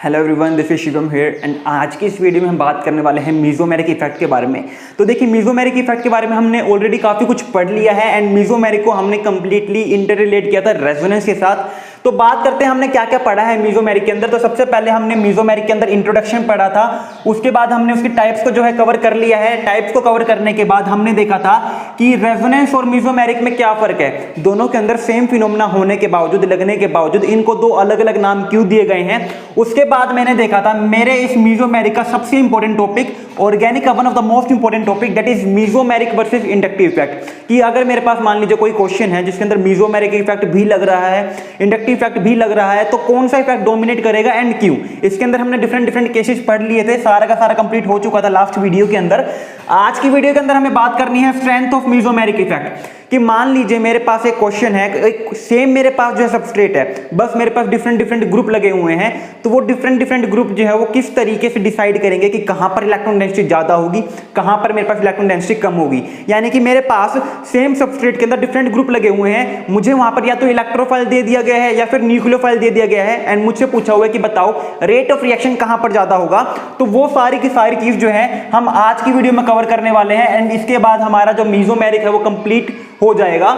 Hello everyone, this is Shivam here and आज की इस वीडियो में हम बात करने वाले हैं मीजोमेरिक इफेक्ट के बारे में। तो देखिए, मीजोमेरिक इफेक्ट के बारे में हमने ऑलरेडी काफ़ी कुछ पढ़ लिया है एंड मीजोमेरिक को हमने कंप्लीटली इंटर रिलेट किया था रेजोनेंस के साथ। तो बात करते हैं हमने क्या क्या पढ़ा है मीजोमेरिक के अंदर। तो सबसे पहले हमने मीजोमेरिक के अंदर इंट्रोडक्शन पढ़ा था, उसके बाद हमने उसकी टाइप्स को जो है कवर कर लिया है। टाइप्स को कवर करने के बाद हमने देखा था कि रेजोनेंस और मीजोमेरिक में क्या फर्क है, दोनों के अंदर सेम फिनोमेना होने के बावजूद, लगने के बावजूद इनको दो अलग अलग नाम क्यों दिए गए हैं। उसके बाद मैंने देखा था मेरे इस मीजोमेरिक का सबसे इंपॉर्टेंट टॉपिक, ऑर्गेनिक का one of the most important topic, that is mesomeric versus inductive effect. कि अगर मेरे पास मान लीजिए कोई क्वेश्चन है जिसके अंदर मीजोमेरिक इफेक्ट भी लग रहा है, इंडक्टिव इफेक्ट भी लग रहा है, तो कौन सा इफेक्ट डोमिनेट करेगा एंड क्यों। इसके अंदर हमने डिफरेंट केसेस पढ़ लिए थे, सारा का सारा कंप्लीट हो चुका था लास्ट वीडियो के अंदर। आज की वीडियो के अंदर हमें बात करनी है स्ट्रेंथ ऑफ मीजोमेरिक इफेक्ट। कि मान लीजिए मेरे पास एक क्वेश्चन है, एक सेम मेरे पास जो है सबस्ट्रेट है, बस मेरे पास डिफरेंट ग्रुप लगे हुए हैं, तो वो डिफरेंट ग्रुप जो है वो किस तरीके से डिसाइड करेंगे कि कहां पर इलेक्ट्रॉन डेंसिटी ज्यादा होगी, कहां पर मेरे पास इलेक्ट्रॉन डेंसिटी कम होगी। यानी कि मेरे पास सेम सबस्ट्रेट के अंदर डिफरेंट ग्रुप लगे हुए हैं, मुझे वहां पर या तो इलेक्ट्रोफाइल दे दिया गया है या फिर न्यूक्लियोफाइल दे दिया गया है एंड मुझसे पूछा हुआ है कि बताओ रेट ऑफ रिएक्शन कहां पर ज्यादा होगा। तो वो सारी की सारी चीज जो है हम आज की वीडियो में कवर करने वाले हैं एंड इसके बाद हमारा जो मीजोमेरिक है वो कंप्लीट हो जाएगा।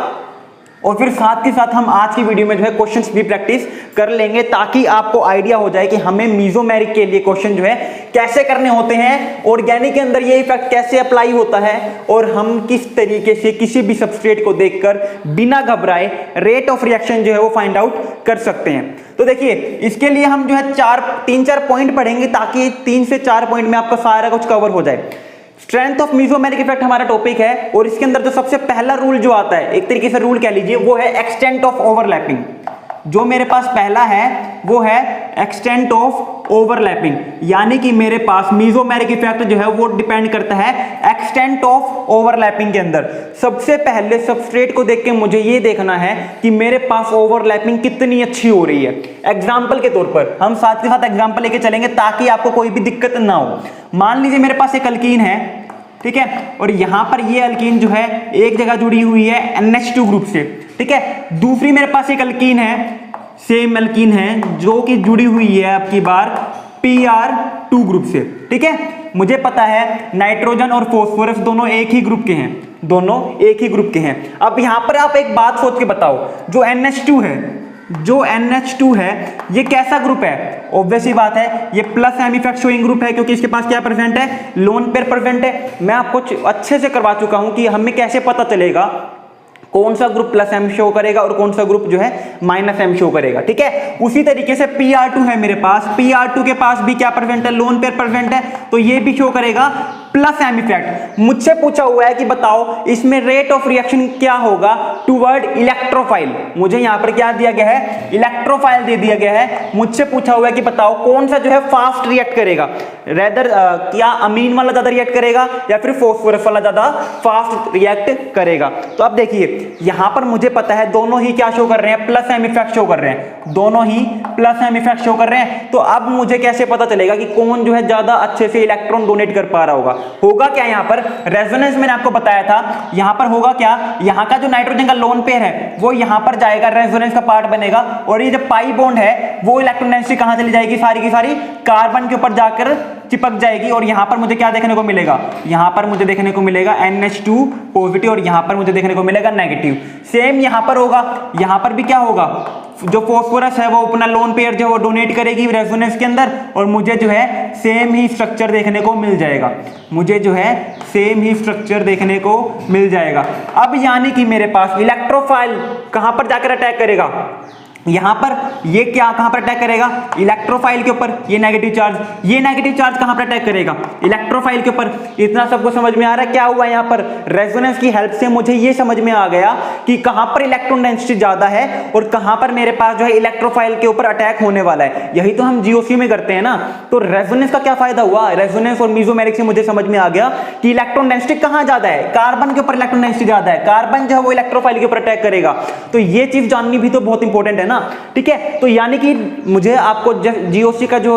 और फिर साथ के साथ हम आज की वीडियो में जो है क्वेश्चंस भी प्रैक्टिस कर लेंगे, ताकि आपको आइडिया हो जाए कि हमें मीजोमेरिक के लिए क्वेश्चन जो है कैसे करने होते हैं, ऑर्गेनिक के अंदर ये इफेक्ट कैसे अप्लाई होता है और हम किस तरीके से किसी भी सबस्ट्रेट को देखकर बिना घबराए रेट ऑफ रिएक्शन जो है वो फाइंड आउट कर सकते हैं। तो देखिए, इसके लिए हम जो है 3-4 पॉइंट पढ़ेंगे, ताकि 3 से 4 पॉइंट में आपका सारा कुछ कवर हो जाए। स्ट्रेंथ ऑफ मीजोमेरिक इफेक्ट हमारा टॉपिक है और इसके अंदर जो सबसे पहला रूल जो आता है, एक तरीके से रूल कह लीजिए, वो है एक्सटेंट ऑफ ओवरलैपिंग। जो मेरे पास पहला है वो है एक्सटेंट ऑफ ओवरलैपिंग। यानी कि मेरे पास मीजोमेरिक इफेक्ट जो है वो डिपेंड करता है एक्सटेंट ऑफ ओवरलैपिंग के अंदर। सबसे पहले सबस्ट्रेट को देख के मुझे ये देखना है कि मेरे पास ओवरलैपिंग कितनी अच्छी हो रही है। एग्जाम्पल के तौर पर हम साथ के साथ एग्जाम्पल लेके चलेंगे ताकि आपको कोई भी दिक्कत ना हो। मान लीजिए मेरे पास एक अल्कीन है, ठीक है, और यहां पर ये अल्कीन जो है एक जगह जुड़ी हुई है NH2 ग्रुप से, ठीक है। दूसरी मेरे पास एक अल्कीन है, सेम अल्कीन है, जो कि जुड़ी हुई है आपकी बार PR2 ग्रुप से, ठीक है। मुझे पता है नाइट्रोजन और फास्फोरस दोनों एक ही ग्रुप के हैं, दोनों एक ही ग्रुप के हैं। अब यहां पर आप एक बात सोच के बताओ, जो NH2 है, जो NH2 है ये कैसा ग्रुप है। ऑब्वियस ही बात है ये plus M effect showing group है, क्योंकि इसके पास क्या प्रेजेंट है, लोन पेयर प्रेजेंट है। मैं आपको अच्छे से करवा चुका हूं कि हमें कैसे पता चलेगा कौन सा ग्रुप प्लस एम शो करेगा और कौन सा ग्रुप जो है माइनस एम शो करेगा, ठीक है। उसी तरीके से PR2 है मेरे पास, PR2 के पास भी क्या प्रेजेंट है, लोन पेयर प्रेजेंट है, तो ये भी शो करेगा प्लस एम इफेक्ट। मुझसे पूछा हुआ है कि बताओ इसमें रेट ऑफ रिएक्शन क्या होगा टुवर्ड इलेक्ट्रोफाइल। मुझे यहां पर क्या दिया गया है, इलेक्ट्रोफाइल दे दिया गया है। मुझसे पूछा हुआ है कि बताओ कौन सा जो है फास्ट रिएक्ट करेगा, रेदर क्या अमीन वाला ज्यादा रिएक्ट करेगा या फिर फास्फोरस वाला ज्यादा फास्ट रिएक्ट करेगा। तो अब देखिए यहां पर मुझे पता है दोनों ही क्या शो कर रहे हैं, प्लस एम इफेक्ट शो कर रहे हैं, दोनों ही प्लस एम इफेक्ट शो कर रहे हैं। तो अब मुझे कैसे पता चलेगा कि कौन जो है ज्यादा अच्छे से इलेक्ट्रॉन डोनेट कर पा रहा होगा क्या यहां पर रेजोनेंस मैंने आपको बताया था, यहां पर होगा क्या, यहां का जो नाइट्रोजन का लोन पेयर है वो यहां पर जाएगा, रेजोनेंस का पार्ट बनेगा, और ये जो पाई बॉन्ड है वो इलेक्ट्रॉन डेंसिटी कहां चली जाएगी, सारी की सारी कार्बन के ऊपर जाकर चिपक जाएगी। और यहां पर मुझे क्या देखने को मिलेगा, यहां पर मुझे देखने को मिलेगा NH2 पॉजिटिव और यहां पर मुझे देखने को मिलेगा नेगेटिव। सेम यहां पर होगा, यहां पर भी क्या होगा, जो फास्फोरस है वो अपना लोन पेयर जो है वो डोनेट करेगी रेजोनेंस के अंदर, और मुझे जो है सेम ही स्ट्रक्चर देखने को मिल जाएगा, मुझे जो है सेम ही स्ट्रक्चर देखने को मिल जाएगा। अब यानी कि मेरे पास इलेक्ट्रोफाइल कहां पर जाकर अटैक करेगा, यहां पर ये क्या कहां पर अटैक करेगा, इलेक्ट्रोफाइल के ऊपर। ये नेगेटिव चार्ज कहां पर अटैक करेगा, इलेक्ट्रोफाइल के ऊपर। इतना सबको समझ में आ रहा है क्या हुआ यहां पर, रेजोनेंस की हेल्प से मुझे ये समझ में आ गया कि कहां पर इलेक्ट्रॉन डेंसिटी ज्यादा है और कहां पर मेरे पास जो है इलेक्ट्रोफाइल के ऊपर अटैक होने वाला है। यही तो हम GOC में करते हैं ना। तो रेजोनेंस का क्या फायदा हुआ, रेजोनेंस और मीजोमेरिक से मुझे समझ में आ गया कि इलेक्ट्रॉन डेंसिटी कहां ज्यादा है, कार्बन के ऊपर इलेक्ट्रॉन डेंसिटी ज्यादा है, कार्बन जो है वो इलेक्ट्रोफाइल के ऊपर अटैक करेगा। तो ये चीज जाननी भी तो बहुत इंपॉर्टेंट है ना, ठीक है। तो यानी कि मुझे आपको GOC का जो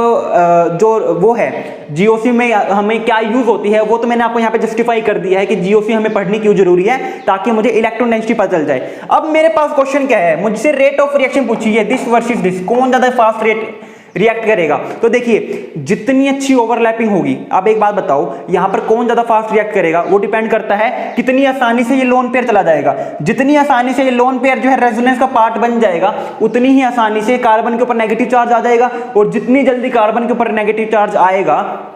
वो है, GOC में हमें क्या यूज होती है वो तो मैंने आपको यहाँ पे जस्टिफाई कर दिया है कि GOC हमें पढ़नी क्यों जरूरी है, ताकि मुझे इलेक्ट्रॉन डेंसिटी पता चल जाए। अब मेरे पास क्वेश्चन क्या है, मुझसे रेट ऑफ रिएक्शन पूछी है, दिस वर्सेस दिस, कौन ज्यादा फास्ट रिएक्ट करेगा। तो देखिए जितनी अच्छी ओवरलैपिंग होगी, अब एक बात बताओ यहां पर कौन ज्यादा फास्ट रिएक्ट करेगा, वो डिपेंड करता है कितनी आसानी से ये लोन पेयर चला जाएगा। जितनी आसानी से ये लोन पेयर जो है रेजोनेंस का पार्ट बन जाएगा, उतनी ही आसानी से कार्बन के ऊपर नेगेटिव चार्ज आ जाएगा, और जितनी जल्दी कार्बन के ऊपर नेगेटिव चार्ज आएगा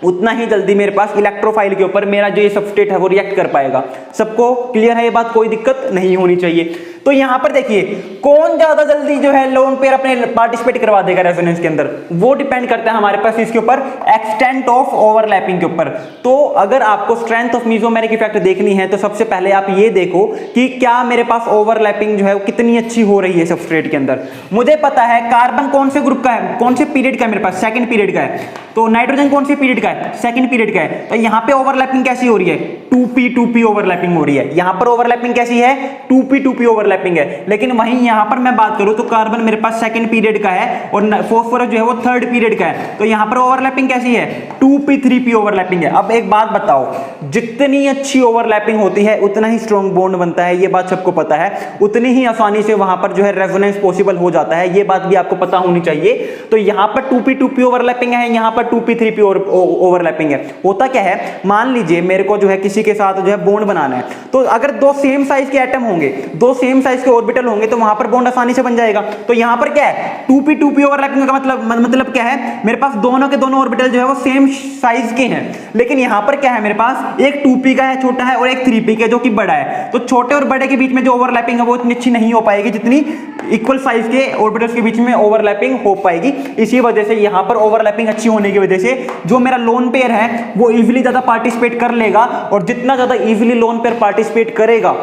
उतना ही जल्दी मेरे पास इलेक्ट्रोफाइल के ऊपर मेरा जो ये सबस्ट्रेट है वो रिएक्ट कर पाएगा। सबको क्लियर है ये बात, कोई दिक्कत नहीं होनी चाहिए। तो यहां पर देखिए कौन ज्यादा जल्दी जो है लोन पेयर अपने पार्टिसिपेट करवा देगा रेजोनेंस के अंदर, वो डिपेंड करता है हमारे पास इसके ऊपर एक्सटेंट ऑफ ओवरलैपिंग के ऊपर। तो अगर आपको स्ट्रेंथ ऑफ मेसोमेरिक इफेक्ट देखनी है तो सबसे पहले आप ये देखो कि क्या मेरे पास ओवरलैपिंग जो है वो कितनी अच्छी हो रही है सबस्ट्रेट के अंदर। मुझे पता है कार्बन कौन से ग्रुप का है, कौन से पीरियड का है, मेरे पास सेकंड पीरियड का है। तो नाइट्रोजन कौन से पीरियड का है, सेकंड पीरियड का है। तो यहां पे ओवरलैपिंग कैसी हो रही है, 2p ओवरलैपिंग हो रही है। यहां पर ओवरलैपिंग कैसी है, 2p ओवरलैपिंग है। लेकिन वहीं यहां पर मैं बात करूं तो कार्बन मेरे पास सेकंड पीरियड का है और फास्फोरस जो है वो थर्ड पीरियड का है। तो यहां पर ओवरलैपिंग कैसी है, 2p ओवरलैपिंग है। अब एक बात बताओ, जितनी अच्छी ओवरलैपिंग होती है उतना ही स्ट्रॉन्ग बॉन्ड बनता है, ये बात सबको पता है। उतनी ही आसानी से वहां पर जो है रेजोनेंस पॉसिबल हो जाता है, ये बात भी आपको पता होनी चाहिए। तो यहां पर 2p ओवरलैपिंग है, यहां पर 2p ओवरलैपिंग है। होता क्या है, मान लीजिए मेरे को जो है किसी के साथ जो है बॉन्ड बनाना है, तो अगर दो सेम साइज के एटम होंगे, दो सेम साइज के ऑर्बिटल होंगे, तो वहां पर बॉन्ड आसानी से बन जाएगा। तो यहां पर क्या है, 2p ओवरलैपिंग का मतलब क्या है, मेरे पास दोनों के दोनों ऑर्बिटल जो है वो सेम साइज के हैं। लेकिन यहां पर क्या है, मेरे पास एक 2p का है छोटा है और एक 3p का जो कि बड़ा है। तो छोटे और बड़े के बीच में जो ओवरलैपिंग है वो इतनी अच्छी नहीं हो पाएगी जितनी इक्वल साइज के ऑर्बिटल्स के बीच में ओवरलैपिंग हो पाएगी। इसी वजह से यहां पर ओवरलैपिंग अच्छी होने की वजह से जो मेरा लोन पेयर है वो इजीली ज्यादा पार्टिसिपेट कर लेगा, और जितना ज्यादा इजीली लोन पेयर पार्टिसिपेट करेगा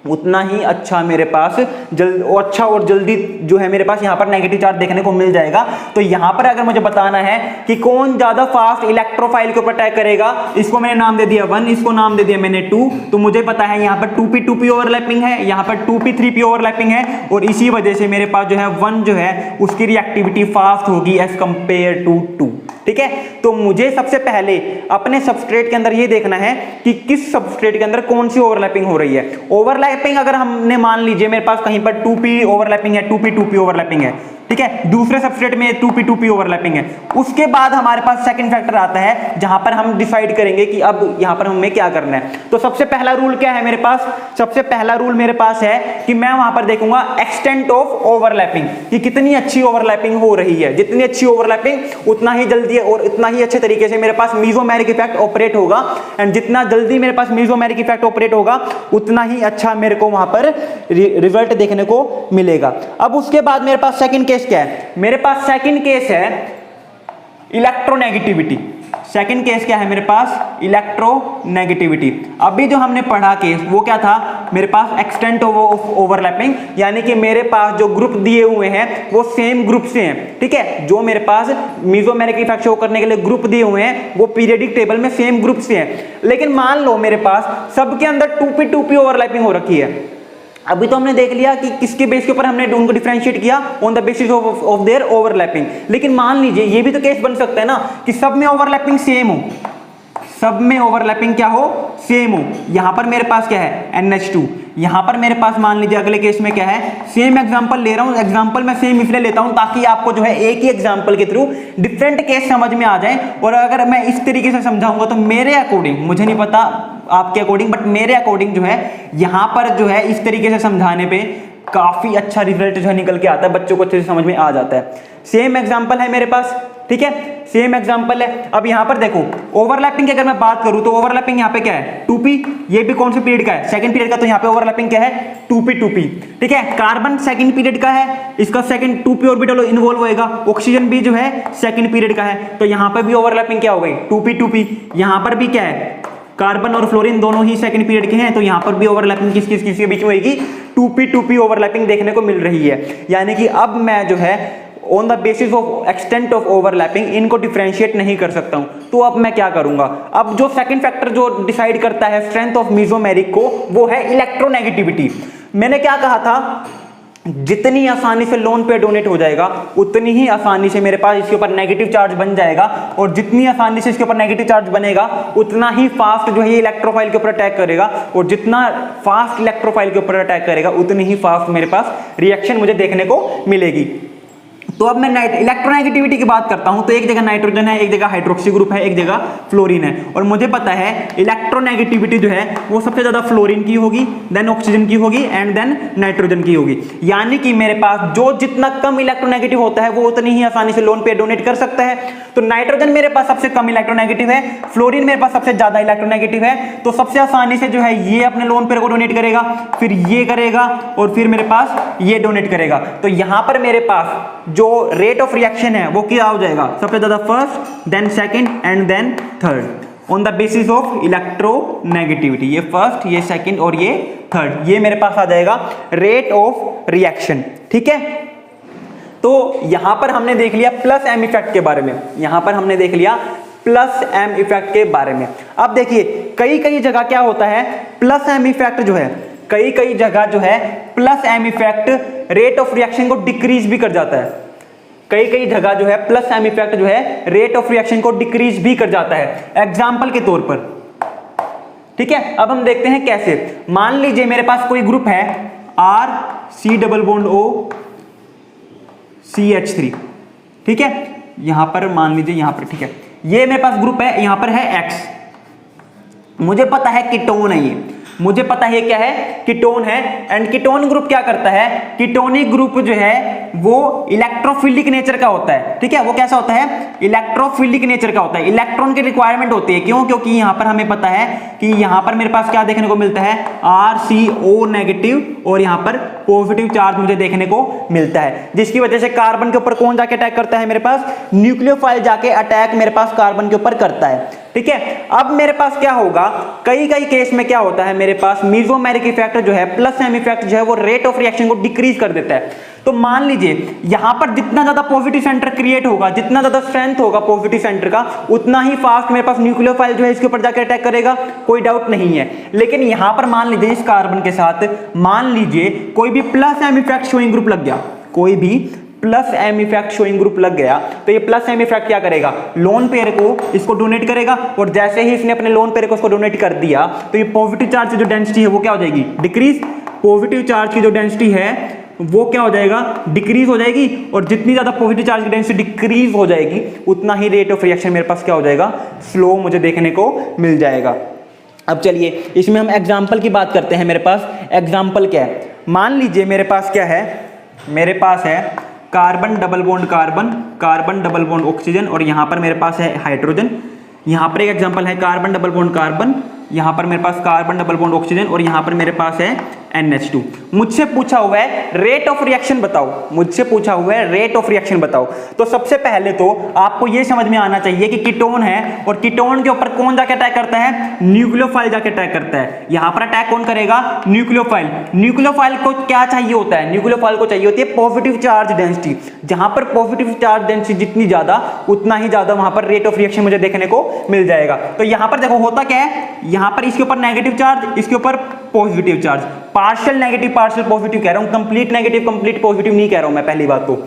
उतना ही अच्छा मेरे पास अच्छा और जल्दी जो है मेरे पास यहाँ पर नेगेटिव चार्ज देखने को मिल जाएगा। तो यहाँ पर अगर मुझे बताना है कि कौन ज्यादा फास्ट इलेक्ट्रोफाइल के ऊपर अटैक करेगा, इसको मैंने नाम दे दिया 1, इसको नाम दे दिया मैंने 2। तो मुझे पता है यहाँ पर 2p ओवरलैपिंग है, यहाँ पर 2p ओवरलैपिंग है, और इसी वजह से मेरे पास जो है 1 जो है उसकी रिएक्टिविटी फास्ट होगी एज कंपेयर टू 2। ठीक है, तो मुझे सबसे पहले अपने सबस्ट्रेट के अंदर ये देखना है कि किस सबस्ट्रेट के अंदर कौन सी ओवरलैपिंग हो रही है। ओवरलैपिंग अगर हमने मान लीजिए मेरे पास कहीं पर 2p ओवरलैपिंग है, 2p ओवरलैपिंग है, ठीक है, दूसरे सबस्ट्रेट में 2p ओवरलैपिंग है। उसके बाद हमारे पास सेकंड फैक्टर आता है जहां पर हम डिसाइड करेंगे कि अब यहां पर हमें क्या करना है। तो सबसे पहला रूल क्या है मेरे पास, सबसे पहला रूल मेरे पास है कि मैं वहां पर देखूंगा एक्सटेंट ऑफ ओवरलैपिंग, कि कितनी अच्छी ओवरलैपिंग हो रही है। जितनी अच्छी ओवरलैपिंग उतना ही जल्दी और इतना ही अच्छे तरीके से मेरे पास मेसोमेरिक इफेक्ट ऑपरेट होगा, एंड जितना जल्दी मेरे पास मेसोमेरिक इफेक्ट ऑपरेट होगा उतना ही अच्छा मेरे को वहां पर रिजल्ट देखने को मिलेगा। अब उसके बाद मेरे पास सेकंड केस क्या है, मेरे पास सेकंड केस है इलेक्ट्रोनेगेटिविटी। सेकंड केस क्या है मेरे पास, इलेक्ट्रोनेगेटिविटी। अभी जो हमने पढ़ा केस वो क्या था, मेरे पास एक्सटेंट ऑफ ओवरलैपिंग, यानी कि मेरे पास जो ग्रुप दिए हुए हैं वो सेम ग्रुप से हैं। ठीक है, जो मेरे पास मेसोमेरिक इफेक्ट शो करने के लिए ग्रुप दिए हुए हैं वो पीरियडिक टेबल में सेम ग्रुप से हैं। लेकिन मान लो मेरे पास सबके अंदर 2p ओवरलैपिंग हो रखी है। अभी तो हमने देख लिया कि किसके बेस के ऊपर हमने उनको डिफरेंशिएट किया, on the basis of their overlapping. लेकिन मान लीजिए ये भी तो केस बन सकता है ना कि सब में ओवरलैपिंग सेम हो, सब में ओवरलैपिंग क्या हो, सेम हो। यहां पर मेरे पास क्या है, NH2। यहां पर मेरे पास मान लीजिए अगले केस में क्या है, सेम एग्जांपल ले रहा हूं। एग्जांपल मैं सेम इसलिए लेता हूं ताकि आपको जो है एक ही एग्जांपल के थ्रू डिफरेंट केस समझ में आ जाए। और अगर मैं इस तरीके से समझाऊंगा तो मेरे अकॉर्डिंग, मुझे नहीं पता आपके अकॉर्डिंग, बट मेरे अकॉर्डिंग जो है यहां पर जो है इस तरीके से समझाने पे काफी अच्छा रिजल्ट जो है निकल के आता है, बच्चों को अच्छे से समझ में आ जाता है। सेम एग्जांपल है मेरे पास, ठीक है, सेम एग्जांपल है। अब यहां पर देखो ओवरलैपिंग की अगर मैं बात करूं तो ओवरलैपिंग यहां पे क्या है, 2p। ये भी कौन से पीरियड का है, सेकंड पीरियड का। तो यहां पे ओवरलैपिंग क्या है, 2p। ठीक है, कार्बन सेकंड पीरियड का है, इसका सेकंड 2p ऑर्बिटल इन्वॉल्व होएगा। ऑक्सीजन भी जो है सेकंड पीरियड का है, तो यहां पर भी ओवरलैपिंग क्या हो गई, 2p। यहां पर भी क्या है, कार्बन और फ्लोरीन दोनों ही सेकंड पीरियड के हैं, तो यहां पर भी ओवरलैपिंग किस के बीच में होगी, 2p ओवरलैपिंग देखने को मिल रही है। यानी कि अब मैं जो है on the basis of extent of overlapping इनको डिफरेंशिएट नहीं कर सकता हूं। तो अब मैं क्या करूंगा, अब जो सेकंड फैक्टर जो डिसाइड करता है स्ट्रेंथ ऑफ मेसोमेरिक को वो है इलेक्ट्रोनेगेटिविटी। मैंने क्या कहा था, जितनी आसानी से लोन पे डोनेट हो जाएगा उतनी ही आसानी से मेरे पास इसके ऊपर नेगेटिव चार्ज बन जाएगा, और जितनी आसानी से इसके ऊपर नेगेटिव चार्ज बनेगा उतना ही फास्ट जो है ये इलेक्ट्रोफाइल के ऊपर अटैक करेगा, और जितना फास्ट इलेक्ट्रोफाइल के ऊपर अटैक करेगा उतनी ही फास्ट मेरे पास रिएक्शन मुझे देखने को मिलेगी। तो अब मैं इलेक्ट्रोनेगेटिविटी की बात करता हूं, तो एक जगह नाइट्रोजन है, एक जगह हाइड्रोक्सी ग्रुप है, एक जगह फ्लोरीन है, और मुझे पता है इलेक्ट्रोनेगेटिविटी जो है वो सबसे ज्यादा फ्लोरीन की होगी, देन ऑक्सीजन की होगी, एंड देन नाइट्रोजन की होगी। यानी कि मेरे पास जो जितना कम इलेक्ट्रोनेगेटिव होता है वो उतनी ही आसानी से लोन पेयर डोनेट कर सकता है। तो नाइट्रोजन मेरे पास सबसे कम इलेक्ट्रोनेगेटिव है, फ्लोरीन मेरे पास सबसे ज्यादा इलेक्ट्रोनेगेटिव है, तो सबसे आसानी से जो है ये अपने लोन पेयर को डोनेट करेगा, फिर ये करेगा, और फिर मेरे पास ये डोनेट करेगा। तो यहां पर मेरे पास जो रेट ऑफ रिएक्शन है वो क्या हो जाएगा, सबसे ज्यादा first, then second, and then third on the basis of electronegativity. ये फर्स्ट, ये सेकंड और ये थर्ड, ये मेरे पास आ जाएगा रेट ऑफ रिएक्शन। ठीक है, तो यहां पर हमने देख लिया प्लस एम इफेक्ट के बारे में, यहां पर हमने देख लिया प्लस एम इफेक्ट के बारे में। अब देखिए कई कई जगह क्या होता है, प्लस एम इफेक्ट जो है, कई कई जगह जो है plus M effect rate of reaction को डिक्रीज भी कर जाता है। कई कई जगह जो है प्लस एम इफेक्ट जो है रेट ऑफ रिएक्शन को डिक्रीज भी कर जाता है, एग्जाम्पल के तौर पर। ठीक है, अब हम देखते हैं कैसे। मान लीजिए मेरे पास कोई ग्रुप है RC≡O CH3, ठीक है, यहां पर मान लीजिए यहां पर, ठीक है, ये मेरे पास ग्रुप है, यहां पर है X, मुझे पता है कीटोन है, ये मुझे पता है क्या है, कीटोन है। एंड कीटोन ग्रुप क्या करता है, कीटोनिक ग्रुप जो है वो इलेक्ट्रोफिलिक नेचर का होता है। ठीक है, वो कैसा होता है, इलेक्ट्रोफिलिक नेचर का होता है, इलेक्ट्रॉन की रिक्वायरमेंट होती है। क्यों, क्योंकि यहां पर हमें पता है कि यहां पर मेरे पास क्या देखने को मिलता है, RCO नेगेटिव, और यहां पर पॉजिटिव चार्ज मुझे देखने को मिलता है, जिसकी वजह से कार्बन के ऊपर कौन जाके अटैक करता है, मेरे पास न्यूक्लियोफाइल जाके अटैक मेरे पास कार्बन के ऊपर करता है। ठीक है, अब मेरे पास क्या होगा, कई कई केस में क्या होता है, मेरे पास मेसोमेरिक इफेक्ट जो है, प्लस एम इफेक्ट जो है वो रेट ऑफ रिएक्शन को डिक्रीज कर देता है। तो मान लीजिए यहां पर जितना ज्यादा पॉजिटिव सेंटर क्रिएट होगा, जितना ज्यादा स्ट्रेंथ होगा पॉजिटिव सेंटर का, उतना ही फास्ट मेरे पास न्यूक्लियोफाइल जो है इसके ऊपर जाकर अटैक करेगा, कोई डाउट नहीं है। लेकिन यहां पर मान लीजिए इस कार्बन के साथ मान लीजिए कोई भी plus M effect showing group लग गया, कोई भी plus M effect showing group लग गया, तो ये प्लस एम इफेक्ट क्या करेगा, लोन पेयर को इसको डोनेट करेगा, और जैसे ही इसने अपने लोन पेयर को उसको डोनेट कर दिया तो ये पॉजिटिव चार्ज की जो डेंसिटी है वो क्या हो जाएगी, डिक्रीज। पॉजिटिव चार्ज की जो डेंसिटी है वो क्या हो जाएगा, डिक्रीज हो जाएगी, और जितनी ज्यादा पॉजिटिव चार्ज की डेंसिटी डिक्रीज हो जाएगी उतना ही रेट ऑफ रिएक्शन मेरे पास क्या हो जाएगा, स्लो मुझे देखने को मिल जाएगा। अब चलिए इसमें हम एग्जाम्पल की बात करते हैं। मेरे पास एग्जाम्पल क्या है, मान लीजिए मेरे पास क्या है, मेरे पास है carbon double bond carbon, carbon double bond oxygen, और यहां पर मेरे पास है हाइड्रोजन। यहां पर एक एग्जांपल है कार्बन डबल बॉन्ड कार्बन, यहां पर मेरे पास कार्बन डबल बॉन्ड ऑक्सीजन, और यहां पर मेरे पास है NH2। मुझसे पूछा हुआ है रेट ऑफ रिएक्शन बताओ, मुझसे पूछा हुआ है रेट ऑफ रिएक्शन बताओ। तो सबसे पहले तो आपको यह समझ में आना चाहिए कि कीटोन है, और कीटोन के ऊपर कौन जाके अटैक करता है, न्यूक्लियोफाइल जाके अटैक करता है। यहां पर अटैक कौन करेगा, न्यूक्लियोफाइल। न्यूक्लियोफाइल को क्या चाहिए होता है, न्यूक्लियोफाइल को चाहिए होती है पॉजिटिव चार्ज डेंसिटी। जहां पर पॉजिटिव चार्ज डेंसिटी जितनी ज्यादा, उतना ही ज्यादा वहां पर रेट ऑफ रिएक्शन मुझे देखने को मिल जाएगा। तो यहां पर देखो होता क्या है, यहां पर इसके ऊपर नेगेटिव चार्ज, इसके ऊपर positive charge, partial negative partial positive कह रहा हूं, कंप्लीट नेगेटिव कंप्लीट पॉजिटिव नहीं कह रहा हूं मैं, पहली बात तो।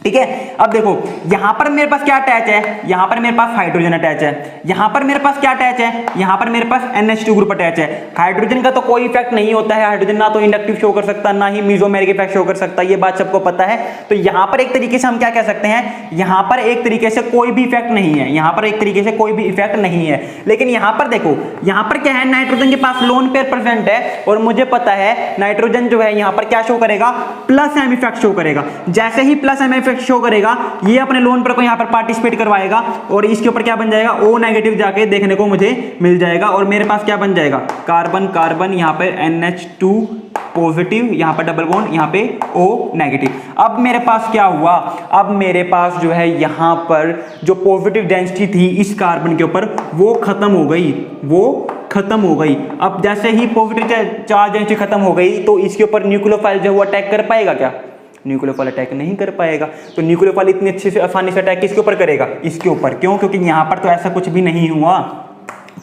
ठीक है, अब देखो यहां पर मेरे पास क्या अटैच है, यहां पर मेरे पास हाइड्रोजन अटैच है, यहां पर मेरे पास क्या अटैच है, यहां पर मेरे पास NH2 ग्रुप अटैच है। हाइड्रोजन का तो कोई इफेक्ट नहीं होता है, हाइड्रोजन ना तो इंडक्टिव शो कर सकता, ना ही मेसोमेरिक इफेक्ट शो कर सकता, ये बात सबको पता है। तो यहां पर एक तरीके से हम क्या कह सकते हैं, यहां पर एक तरीके से कोई भी इफेक्ट नहीं है, यहां पर एक तरीके से कोई भी इफेक्ट नहीं है। लेकिन यहां पर देखो, यहां पर क्या है, नाइट्रोजन के पास लोन पेयर प्रेजेंट है, और मुझे पता है नाइट्रोजन जो है यहां पर क्या शो करेगा, प्लस एम इफेक्ट शो करेगा। जैसे ही प्लस एम इफेक्ट शो करेगा, ये अपने लोन पेयर को यहां पर पार्टिसिपेट करवाएगा, और इसके ऊपर क्या बन जाएगा, O नेगेटिव जाके देखने को मुझे मिल जाएगा, और मेरे पास क्या बन जाएगा, कार्बन कार्बन, यहां पे NH2 पॉजिटिव, यहां पर डबल बॉन्ड, यहां पे O नेगेटिव। अब मेरे पास क्या हुआ, अब मेरे पास जो है यहां पर जो पॉजिटिव डेंसिटी थी इस कार्बन के ऊपर वो खत्म हो गई, वो खत्म हो गई। अब जैसे ही पॉजिटिव चार्ज डेंसिटी खत्म हो गई, तो इसके ऊपर न्यूक्लियोफाइल जो है वो अटैक कर पाएगा क्या, न्यूक्लियोफाइल अटैक नहीं कर पाएगा। तो न्यूक्लियोफाइल इतनी अच्छे से आसानी से अटैक किसके ऊपर करेगा, इसके ऊपर। क्यों, क्योंकि यहां पर तो ऐसा कुछ भी नहीं हुआ।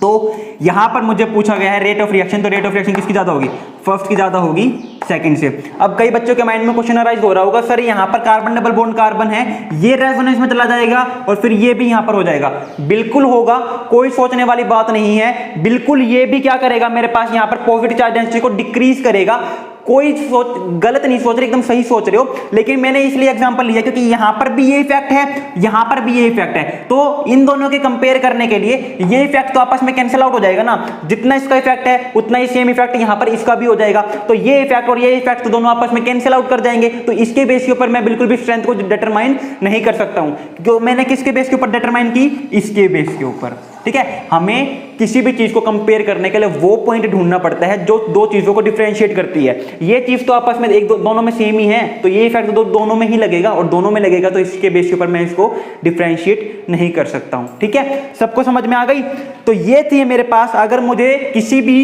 तो यहां पर मुझे पूछा गया है रेट ऑफ रिएक्शन, तो रेट ऑफ रिएक्शन किसकी ज्यादा होगी, फर्स्ट की ज्यादा होगी सेकंड से। अब कई बच्चों के माइंड में क्वेश्चन अराइज हो रहा होगा, सर यहां पर कार्बन डबल बॉन्ड कार्बन है, ये रेजोनेंस में चला जाएगा और फिर ये भी यहां पर हो जाएगा। बिल्कुल होगा, कोई सोचने वाली बात नहीं है, बिल्कुल ये भी क्या करेगा, मेरे पास यहां पर पॉजिटिव चार्ज डेंसिटी को डिक्रीज करेगा। कोई सोच गलत नहीं सोच रहे, एकदम सही सोच रहे हो। लेकिन मैंने इसलिए एग्जांपल लिया क्योंकि यहां पर भी ये इफेक्ट है, यहां पर भी ये इफेक्ट है, तो इन दोनों के कंपेयर करने के लिए ये इफेक्ट तो आपस में कैंसिल आउट हो जाएगा ना। जितना इसका इफेक्ट है उतना ही सेम इफेक्ट यहां पर इसका भी हो जाएगा। तो ये इफेक्ट और ये इफेक्ट तो दोनों आपस में कैंसिल आउट कर जाएंगे। तो इसके बेस के ऊपर मैं बिल्कुल भी स्ट्रेंथ को डिटरमाइन नहीं कर सकता हूं। क्यों मैंने किसके बेस के ऊपर डिटरमाइन की? इसके बेस के ऊपर। ठीक है, हमें किसी भी चीज को कंपेयर करने के लिए वो पॉइंट ढूंढना पड़ता है जो दो चीजों को डिफरेंशिएट करती है। ये चीज तो आपस में दोनों में सेम ही है, तो ये इफेक्ट दोनों में ही लगेगा, और दोनों में लगेगा तो इसके बेस के ऊपर मैं इसको डिफरेंशिएट नहीं कर सकता हूं। ठीक है, सबको समझ में आ गई? तो ये थी मेरे पास, अगर मुझे किसी भी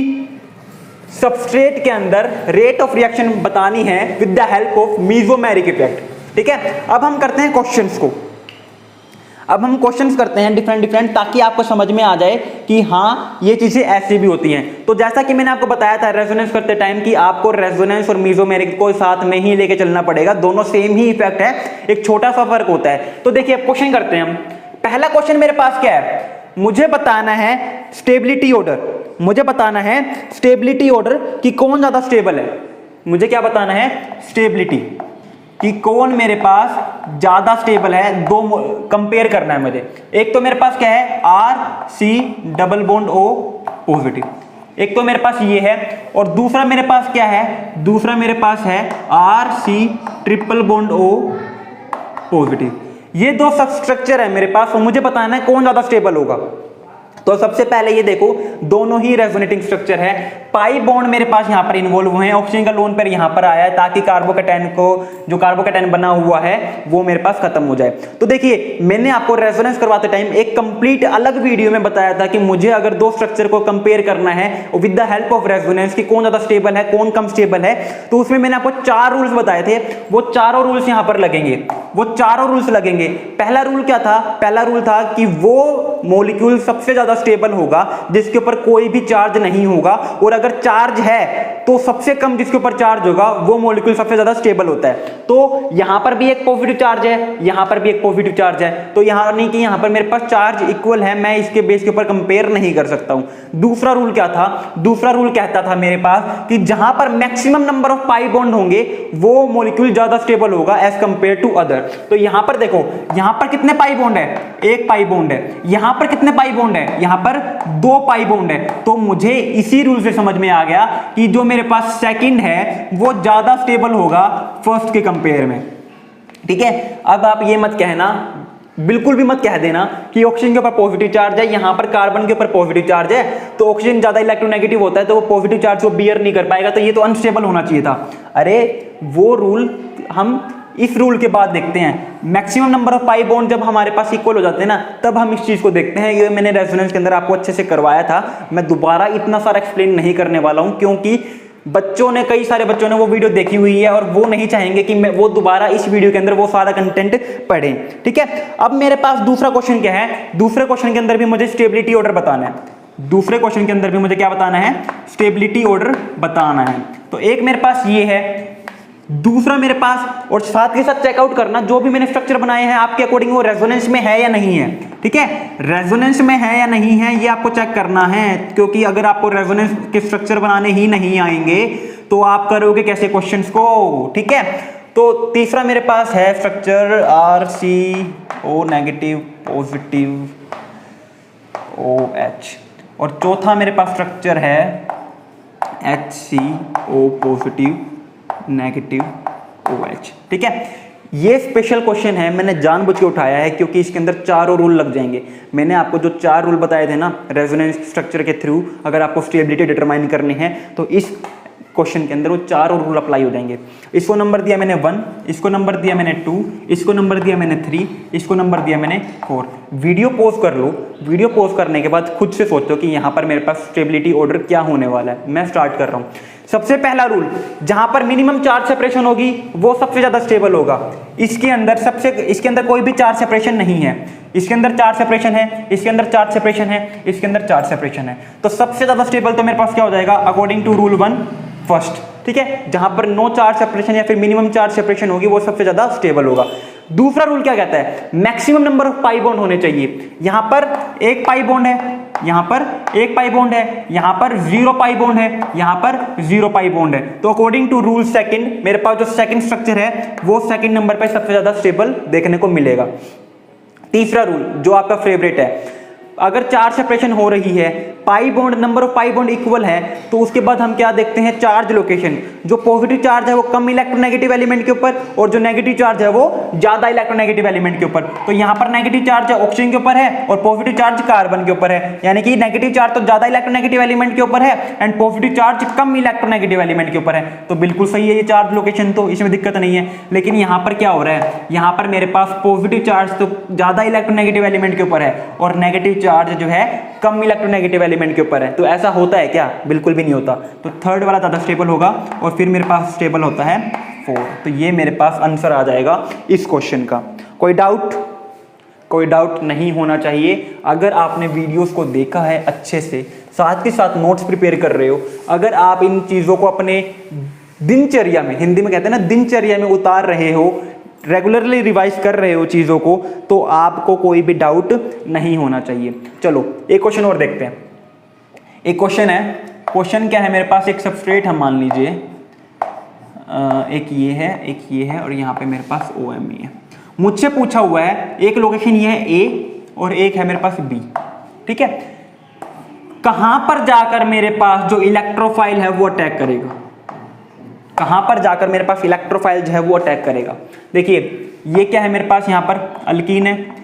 सबस्ट्रेट के अंदर रेट ऑफ रिएक्शन बतानी है with the help of mesomeric effect. ठीक है, अब हम करते हैं क्वेश्चंस को। अब हम क्वेश्चंस करते हैं डिफरेंट ताकि आपको समझ में आ जाए कि हाँ ये चीजें ऐसी भी होती हैं। तो जैसा कि मैंने आपको बताया था रेजोनेंस करते टाइम कि आपको रेजोनेंस और मेसोमेरिक को साथ में ही लेके चलना पड़ेगा, दोनों सेम ही इफेक्ट है, एक छोटा सा फर्क होता है। तो देखिए क्वेश्चन करते हैं हम। पहला क्वेश्चन मेरे पास क्या है? मुझे बताना है स्टेबिलिटी ऑर्डर। मुझे बताना है स्टेबिलिटी ऑर्डर कि कौन ज्यादा स्टेबल है। मुझे क्या बताना है? स्टेबिलिटी कि कौन मेरे पास ज्यादा स्टेबल है। दो कंपेयर करना है मुझे। एक तो मेरे पास क्या है? RC double bond O positive, एक तो मेरे पास ये है, और दूसरा मेरे पास क्या है? दूसरा मेरे पास है RC triple bond O positive. ये दो सब स्ट्रक्चर है मेरे पास, और मुझे बताना है कौन ज्यादा स्टेबल होगा। तो सबसे पहले ये देखो, दोनों ही रेजोनेटिंग स्ट्रक्चर है। पाई बॉन्ड मेरे पास यहाँ पर इन्वॉल्व हुए हैं, ऑक्सीजन का लोन पेयर यहाँ पर आया है ताकि कार्बोकैटायन को, जो कार्बोकैटायन बना हुआ है वो मेरे पास खत्म हो जाए। तो देखिए मैंने आपको रेजोनेंस करवाते टाइम एक कंप्लीट अलग वीडियो में बताया था कि मुझे अगर दो स्ट्रक्चर को कंपेयर करना है with the help of resonance कि कौन ज्यादा स्टेबल है कौन कम स्टेबल है, तो उसमें मैंने आपको 4 रूल्स बताए थे। वो चारों रूल्स यहाँ पर लगेंगे, वो चारों रूल्स लगेंगे। पहला रूल क्या था? पहला रूल था कि वो मॉलिक्यूल सबसे ज्यादा स्टेबल होगा जिसके ऊपर कोई भी चार्ज नहीं होगा, और अगर चार्ज है तो सबसे कम जिसके ऊपर चार्ज होगा वो मॉलिक्यूल सबसे ज्यादा स्टेबल होता है। तो यहां पर भी एक पॉजिटिव चार्ज है, यहां पर भी एक पॉजिटिव चार्ज है, तो यहां नहीं कि यहां पर मेरे पास चार्ज इक्वल है, मैं इसके बेस के ऊपर कंपेयर नहीं कर सकता हूं। दूसरा रूल क्या था? दूसरा रूल कहता था मेरे पास कि जहां पर maximum number of pi bond होंगे वो मॉलिक्यूल ज्यादा स्टेबल होगा एज कंपेयर टू अदर। तो यहां पर देखो, यहां पर कितने पाई बॉन्ड है? एक पाई बॉन्ड है। यहां पर कितने पाई बॉन्ड है? यहां पर 2 पाई बॉन्ड है। तो मुझे इसी रूल से समझ में आ गया कि जो मेरे पास सेकंड है वो ज्यादा स्टेबल होगा फर्स्ट के कंपेयर में। ठीक है, अब आप ये मत कहना, बिल्कुल भी मत कह देना कि ऑक्सीजन के ऊपर पॉजिटिव चार्ज है, यहां पर कार्बन के ऊपर पॉजिटिव चार्ज है, तो ऑक्सीजन ज्यादा इलेक्ट्रोनेगेटिव होता है तो वो पॉजिटिव चार्ज को बियर नहीं कर पाएगा, तो ये तो अनस्टेबल होना चाहिए था। अरे वो रूल हम इस रूल के बाद देखते हैं। Maximum number of pi bond जब हमारे पास इक्वल हो जाते हैं ना, तब हम इस चीज को देखते हैं। ये मैंने रेजोनेंस के अंदर आपको अच्छे से करवाया था, मैं दोबारा इतना सारा एक्सप्लेन नहीं करने वाला हूं, क्योंकि बच्चों ने, कई सारे बच्चों ने वो वीडियो देखी हुई है और वो नहीं चाहेंगे कि मैं वो दोबारा इस वीडियो के अंदर वो सारा कंटेंट पढ़ें। ठीक है, अब मेरे पास दूसरा क्वेश्चन क्या है? दूसरे क्वेश्चन के अंदर भी मुझे स्टेबिलिटी ऑर्डर बताना है। दूसरे क्वेश्चन के अंदर भी मुझे क्या बताना है? स्टेबिलिटी ऑर्डर बताना है। तो एक मेरे पास ये है, दूसरा मेरे पास, और साथ के साथ चेकआउट करना जो भी मैंने स्ट्रक्चर बनाए हैं आपके अकॉर्डिंग वो रेजोनेंस में है या नहीं है। ठीक है, रेजोनेंस में है या नहीं है ये आपको चेक करना है, क्योंकि अगर आपको रेजोनेंस के स्ट्रक्चर बनाने ही नहीं आएंगे तो आप करोगे कैसे क्वेश्चंस को? ठीक है, तो तीसरा मेरे पास है structure RCO negative positive OH, और चौथा मेरे पास स्ट्रक्चर है HCO पॉजिटिव नेगेटिव OH। ठीक है, ये स्पेशल क्वेश्चन है, मैंने जानबूझ के उठाया है क्योंकि इसके अंदर चारों रूल लग जाएंगे। मैंने आपको जो 4 रूल बताए थे ना रेजोनेंस स्ट्रक्चर के थ्रू, अगर आपको स्टेबिलिटी डिटरमाइन करनी है तो इस क्वेश्चन के अंदर वो चारों रूल अप्लाई हो जाएंगे। इसको नंबर दिया मैंने 1, इसको नंबर दिया मैंने 2, इसको नंबर दिया मैंने 3, इसको नंबर दिया मैंने 4। वीडियो पॉज कर लो, वीडियो पॉज करने के बाद खुद से सोचो कि यहाँ पर मेरे पास स्टेबिलिटी ऑर्डर क्या होने वाला है। मैं स्टार्ट कर रहा हूँ। सबसे पहला रूल, जहां पर मिनिमम चार्ज सेपरेशन होगी वो सबसे ज्यादा स्टेबल होगा। इसके अंदर कोई भी चार्ज सेपरेशन नहीं है, इसके अंदर चार्ज सेपरेशन है, इसके अंदर चार्ज सेपरेशन है, इसके अंदर चार्ज सेपरेशन है, तो सबसे ज्यादा स्टेबल तो मेरे पास क्या हो जाएगा अकॉर्डिंग टू रूल 1 फर्स्ट। ठीक है, जहां पर नो चार्ज सेपरेशन या फिर मिनिमम चार्ज सेपरेशन होगी वो सबसे ज्यादा स्टेबल होगा। दूसरा रूल क्या कहता है? Maximum number of pi bond होने चाहिए। यहां पर एक पाई बॉन्ड है, यहाँ पर एक पाई बॉन्ड है, यहाँ पर 0 पाई बॉन्ड है, यहाँ पर 0 पाई बॉन्ड है। तो अकॉर्डिंग टू रूल सेकंड मेरे पास जो सेकंड स्ट्रक्चर है वो सेकंड नंबर पर सबसे ज्यादा स्टेबल देखने को मिलेगा। तीसरा रूल जो आपका फेवरेट है, अगर 4 सेपरेशन हो रही है, pi bond number of pi bond equal है, तो उसके बाद हम क्या देखते हैं, चार्ज लोकेशन। जो पॉजिटिव चार्ज है वो कम इलेक्ट्रोनेगेटिव एलिमेंट के ऊपर और जो नेगेटिव चार्ज है वो ज्यादा इलेक्ट्रोनेगेटिव एलिमेंट के ऊपर। तो यहाँ पर नेगेटिव चार्ज ऑक्सीजन के ऊपर है और पॉजिटिव चार्ज कार्बन के ऊपर है, यानी कि नेगेटिव चार्ज तो ज्यादा इलेक्ट्रोनेगेटिव एलिमेंट के ऊपर है and positive charge come electronegative element के ऊपर है। तो बिल्कुल सही है ये चार्ज लोकेशन, तो इसमें दिक्कत नहीं है। लेकिन यहाँ पर क्या हो रहा है, यहाँ पर मेरे पास पॉजिटिव चार्ज तो ज्यादा इलेक्ट्रोनेगेटिव एलिमेंट के ऊपर है और नेगेटिव चार्ज जो है कम इलेक्ट्रोनेगेटिव एलिमेंट के ऊपर है। तो ऐसा होता है क्या, बिल्कुल भी नहीं होता। तो थर्ड वाला ज्यादा स्टेबल होगा और फिर मेरे पास स्टेबल होता है 4। तो ये मेरे पास आंसर आ जाएगा इस क्वेश्चन का। कोई डाउट नहीं होना चाहिए। अगर आपने वीडियोस को देखा है अच्छे से, साथ के साथ नोट्स प्रिपेयर कर रहे हो, अगर आप इन चीजों को अपने दिनचर्या में, हिंदी में कहते हैं ना दिनचर्या में उतार रहे हो, रेगुलरली रिवाइज कर रहे हो चीज़ों को, तो आपको कोई भी डाउट नहीं होना चाहिए। चलो एक क्वेश्चन और देखते हैं। एक क्वेश्चन है, क्वेश्चन क्या है मेरे पास, एक सबस्ट्रेट हम मान लीजिए, एक ये है और यहाँ पे मेरे पास OMe है। मुझसे पूछा हुआ है एक लोकेशन ये है A और एक है मेरे पास B, ठीक है। कहाँ पर जाकर मेरे पास जो इलेक्ट्रोफाइल है वो अटैक करेगा, कहां पर जाकर मेरे पास इलेक्ट्रोफाइल जो है वो अटैक करेगा। देखिए ये क्या है मेरे पास, यहाँ पर अल्कीन है।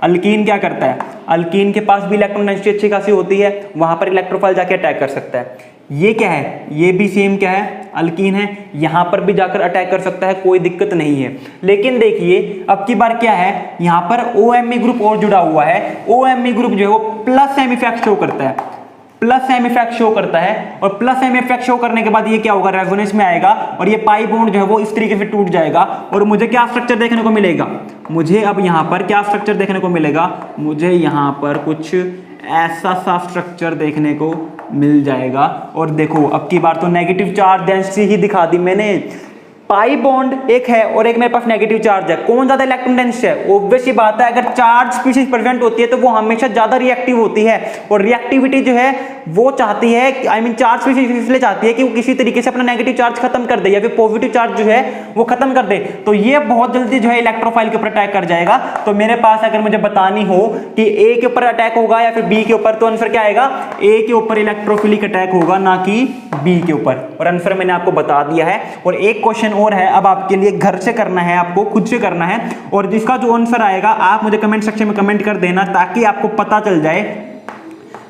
अल्कीन क्या करता है, अल्कीन के पास भी इलेक्ट्रॉन डेंसिटी अच्छी खासी होती है, वहां पर इलेक्ट्रोफाइल जाके अटैक कर सकता है। ये क्या है, ये भी सेम क्या है, अल्कीन है, यहां पर भी जाकर अटैक कर सकता है, कोई दिक्कत नहीं है। लेकिन देखिए अब की बार क्या है, यहां पर OMe ग्रुप और जुड़ा हुआ है। OMe ग्रुप जो है वो प्लस एम इफेक्ट शो करता है, प्लस एम इफेक्ट शो करता है और प्लस एम इफेक्ट शो करने के बाद ये क्या होगा, रेजोनेंस में आएगा और ये पाई बॉन्ड जो है वो इस तरीके से टूट जाएगा और मुझे क्या स्ट्रक्चर देखने को मिलेगा, मुझे अब यहाँ पर क्या स्ट्रक्चर देखने को मिलेगा, मुझे यहाँ पर कुछ ऐसा सा स्ट्रक्चर देखने को मिल जाएगा। और देखो अब की बार तो नेगेटिव चार्ज डेंसिटी ही दिखा दी मैंने। पाई बॉन्ड एक है और एक मेरे पास नेगेटिव चार्ज है, कौन ज्यादा इलेक्ट्रॉन डेंस है, ऑब्वियस ही बात है। अगर चार्ज स्पीशीज प्रेजेंट होती है तो वो हमेशा ज्यादा रिएक्टिव होती है और रिएक्टिविटी जो है वो चाहती है, चार्ज स्पीशीज इसलिए चाहती है कि वो किसी तरीके से अपना नेगेटिव चार्ज खत्म कर दे या फिर पॉजिटिव चार्ज जो है वो खत्म कर दे। तो ये बहुत जल्दी जो है इलेक्ट्रोफाइल के ऊपर अटैक कर जाएगा। तो मेरे पास अगर मुझे बतानी हो कि A के ऊपर अटैक होगा या फिर B के ऊपर, तो आंसर क्या आएगा, A के ऊपर इलेक्ट्रोफिलिक अटैक होगा, ना कि B के ऊपर। और आंसर मैंने आपको बता दिया है। और एक क्वेश्चन और है, अब आपके लिए घर से करना है, आपको खुद से करना है और जिसका जो आंसर आएगा आप मुझे कमेंट सेक्शन में कमेंट कर देना, ताकि आपको पता चल जाए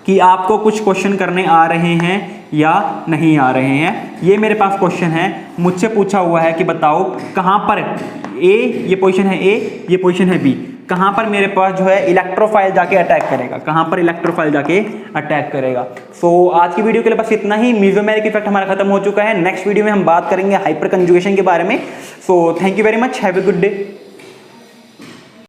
कि आपको कुछ क्वेश्चन करने आ रहे हैं या नहीं आ रहे हैं। ये मेरे पास क्वेश्चन है, मुझसे पूछा हुआ है कि बताओ कहां पर ये पोजीशन है A, ये पोजीशन है B, कहां पर मेरे पास जो है इलेक्ट्रोफाइल जाके अटैक करेगा, कहां पर इलेक्ट्रोफाइल जाके अटैक करेगा। सो आज की वीडियो के लिए बस इतना ही। मीसोमेरिक इफेक्ट हमारा खत्म हो चुका है। नेक्स्ट वीडियो में हम बात करेंगे हाइपर कंजुगेशन के बारे में। So thank you very much, have a good day.